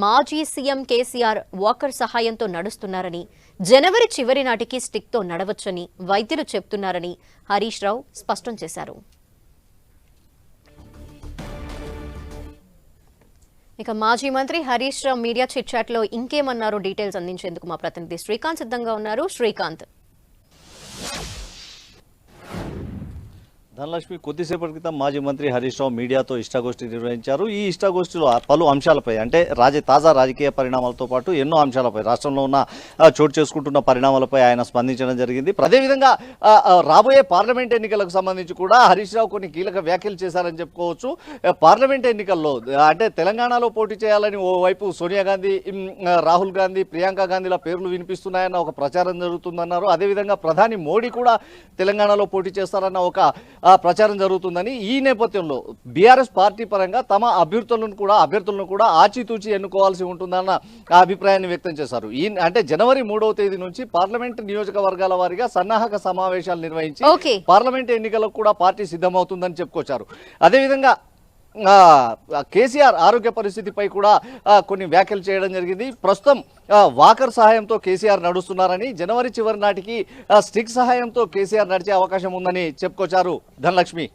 మాజీ CM KCR walker సహాయంతో నడుస్తున్నారని, జనవరి చివరి నాటికి స్టిక్తో నడవచ్చని వైద్యులు చెప్తున్నారని హరీష్ రావు స్పష్టం చేశారు. ఇక మాజీ మంత్రి Harish Rao media chit chat లో ఇంకేమన్నారో డీటెయిల్స్ అందించేందుకు మా ప్రతినిధి శ్రీకాంత్ సిద్ధంగా ఉన్నారు. శ్రీకాంత్, ధనలక్ష్మి, కొద్దిసేపటి క్రితం మాజీ మంత్రి హరీష్ రావు మీడియాతో ఇష్టాగోష్ఠి నిర్వహించారు. ఈ ఇష్టాగోష్ఠిలో పలు అంశాలపై, అంటే తాజా రాజకీయ పరిణామాలతో పాటు ఎన్నో అంశాలపై, రాష్ట్రంలో ఉన్న చోటు చేసుకుంటున్న పరిణామాలపై ఆయన స్పందించడం జరిగింది. అదేవిధంగా రాబోయే పార్లమెంట్ ఎన్నికలకు సంబంధించి కూడా హరీష్ రావు కొన్ని కీలక వ్యాఖ్యలు చేశారని చెప్పుకోవచ్చు. పార్లమెంట్ ఎన్నికల్లో అంటే తెలంగాణలో పోటీ చేయాలని ఓవైపు సోనియా గాంధీ, రాహుల్ గాంధీ, ప్రియాంక గాంధీల పేర్లు వినిపిస్తున్నాయన్న ఒక ప్రచారం జరుగుతుందన్నారు. అదేవిధంగా ప్రధాని మోడీ కూడా తెలంగాణలో పోటీ చేస్తారన్న ఒక ప్రచారం జరుగుతుందని, ఈ నేపథ్యంలో బీఆర్ఎస్ పార్టీ పరంగా తమ అభ్యర్థులను కూడా ఆచితూచి ఎన్నుకోవాల్సి ఉంటుందన్న అభిప్రాయాన్ని వ్యక్తం చేశారు. అంటే జనవరి 3వ తేదీ నుంచి పార్లమెంట్ నియోజకవర్గాల వారీగా సన్నాహక సమావేశాలు నిర్వహించి పార్లమెంట్ ఎన్నికలకు కూడా పార్టీ సిద్ధమవుతుందని చెప్పుకొచ్చారు. అదేవిధంగా కేసీఆర్ ఆరోగ్య పరిస్థితిపై కూడా కొన్ని వ్యాఖ్యలు చేయడం జరిగింది. ప్రస్తుతం వాకర్ సహాయంతో కేసీఆర్ నడుస్తున్నారని, జనవరి చివరి నాటికి స్టిక్ సహాయంతో కేసీఆర్ నడిచే అవకాశం ఉందని చెప్పుకొచ్చారు ధనలక్ష్మి.